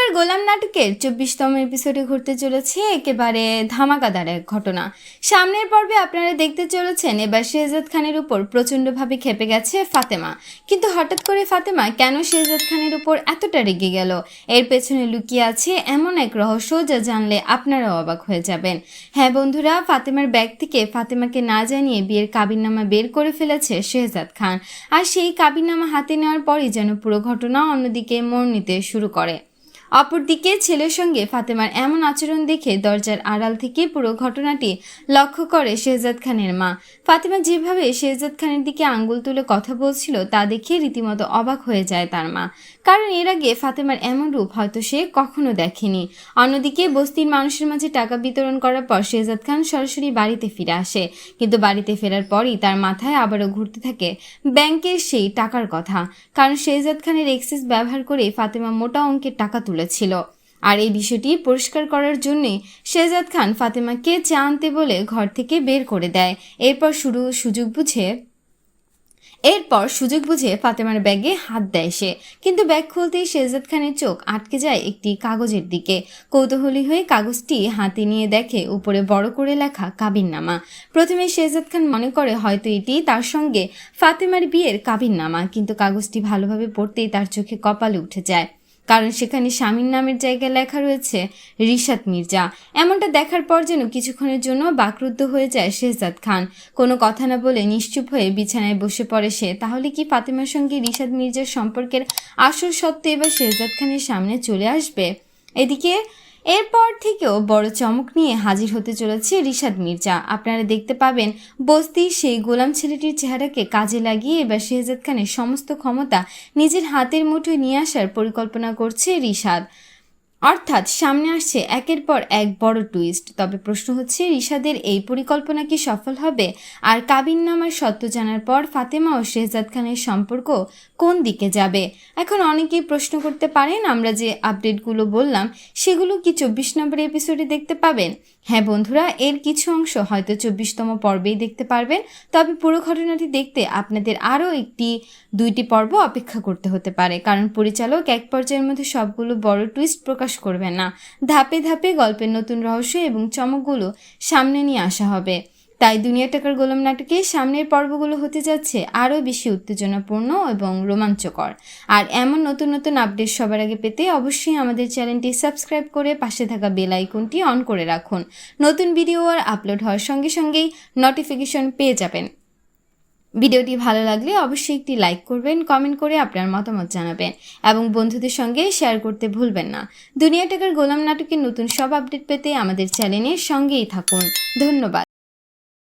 টাকার গোলাম নাটকের 24তম এপিসোডে ঘটতে চলেছে একেবারে ধামাকাদার এক ঘটনা। সামনের পর্বে আপনারা দেখতে চলেছেন এবার শেহজাদ খানের উপর প্রচণ্ডভাবে ক্ষেপে গেছে ফাতেমা। কিন্তু হঠাৎ করে ফাতেমা কেন শেহজাদ খানের উপর এতটা রেগে গেল, এর পেছনে লুকিয়ে আছে এমন এক রহস্য যা জানলে আপনারাও অবাক হয়ে যাবেন। হ্যাঁ বন্ধুরা, ফাতেমার ব্যাগ থেকে ফাতেমাকে না জানিয়ে বিয়ের কাবিননামা বের করে ফেলেছে শেহজাদ খান। আর সেই কাবিননামা হাতে নেওয়ার পরই যেন পুরো ঘটনা অন্যদিকে মোড় নিতে শুরু করে। অপরদিকে ছেলের সঙ্গে ফাতেমার এমন আচরণ দেখে দরজার আড়াল থেকে পুরো ঘটনাটি লক্ষ্য করে শেহজাদ খানের মা। ফাতেমা যেভাবে শেহজাদ খানের দিকে আঙ্গুল তুলে কথা বলছিল তা দেখে রীতিমতো অবাক হয়ে যায় তার মা, কারণ এর আগে ফাতেমার এমন রূপ হয়তো সে কখনো দেখেনি। অন্যদিকে বস্তির মানুষের মাঝে টাকা বিতরণ করার পর শেহজাদ খান সরাসরি বাড়িতে ফিরে আসে, কিন্তু বাড়িতে ফেরার পরই তার মাথায় আবারও ঘুরতে থাকে ব্যাংকের সেই টাকার কথা, কারণ শেহজাদ খানের এক্সেস ব্যবহার করে ফাতেমা মোটা অঙ্কের টাকা তুলেছিল। আর এই বিষয়টি পরিষ্কার করার জন্যে শেহজাদ খান ফাতেমাকে চা আনতে বলে ঘর থেকে বের করে দেয়। এরপর সুযোগ বুঝে ফাতেমার ব্যাগে হাত দেয় সে, কিন্তু ব্যাগ খুলতেই শেহজাদ খানের চোখ আটকে যায় একটি কাগজের দিকে। কৌতূহলী হয়ে কাগজটি হাতে নিয়ে দেখে উপরে বড় করে লেখা কাবিননামা। প্রথমে শেহজাদ খান মনে করে হয়তো এটি তার সঙ্গে ফাতেমার বিয়ের কাবিননামা, কিন্তু কাগজটি ভালোভাবে পড়তেই তার চোখে কপালে উঠে যায়, কারণ সেখানে স্বামীর নামের জায়গায় লেখা রয়েছে রিশাদ মির্জা। এমনটা দেখার পর যেন কিছুক্ষণের জন্য বাকরুদ্ধ হয়ে যায় শেহজাদ খান। কোনো কথা না বলে নিশ্চুপ হয়ে বিছানায় বসে পড়ে সে। তাহলে কি ফাতেমার সঙ্গে রিশাদ মির্জার সম্পর্কের আসল সত্য এবার শেহজাদ খানের সামনে চলে আসবে? এদিকে এরপর থেকেও বড় চমক নিয়ে হাজির হতে চলেছে রিশাদ মির্জা। আপনারা দেখতে পাবেন বস্তির সেই গোলাম ছেলেটির চেহারাকে কাজে লাগিয়ে এবার শেহজাদ খানের সমস্ত ক্ষমতা নিজের হাতের মুঠোয় নিয়ে আসার পরিকল্পনা করছে রিশাদ। অর্থাৎ সামনে আসছে একের পর এক বড় টুইস্ট। তবে প্রশ্ন হচ্ছে, রিশাদের এই পরিকল্পনা কি সফল হবে? আর কাবিননামার সত্য জানার পর ফাতেমা ও শেহজাদ খানের সম্পর্ক কোন দিকে যাবে? এখন অনেকেই প্রশ্ন করতে পারেন, আমরা যে আপডেটগুলো বললাম সেগুলো কি 24 নম্বর এপিসোডে দেখতে পাবেন? হ্যাঁ বন্ধুরা, এর কিছু অংশ হয়তো 24তম পর্বেই দেখতে পারবেন। তবে পুরো ঘটনাটি দেখতে আপনাদের আরও 1-2টি পর্ব অপেক্ষা করতে হতে পারে, কারণ পরিচালক এক পর্যায়ের মধ্যে সবগুলো বড় টুইস্ট প্রকাশ করবেন না। ধাপে ধাপে গল্পের নতুন রহস্য এবং চমকগুলো সামনে নিয়ে আসা হবে। তাই দুনিয়া টাকার গোলাম নাটকে সামনের পর্বগুলো হতে যাচ্ছে আরও বেশি উত্তেজনাপূর্ণ এবং রোমাঞ্চকর। আর এমন নতুন নতুন আপডেট সবার আগে পেতে অবশ্যই আমাদের চ্যানেলটি সাবস্ক্রাইব করে পাশে থাকা বেল আইকনটি অন করে রাখুন। নতুন ভিডিও আর আপলোড হওয়ার সঙ্গে সঙ্গেই নোটিফিকেশন পেয়ে যাবেন। ভিডিওটি ভালো লাগলে অবশ্যই একটি লাইক করবেন, কমেন্ট করে আপনার মতামত জানাবেন এবং বন্ধুদের সঙ্গে শেয়ার করতে ভুলবেন না। দুনিয়া টাকার গোলাম নাটকের নতুন সব আপডেট পেতে আমাদের চ্যানেলের সঙ্গেই থাকুন। ধন্যবাদ।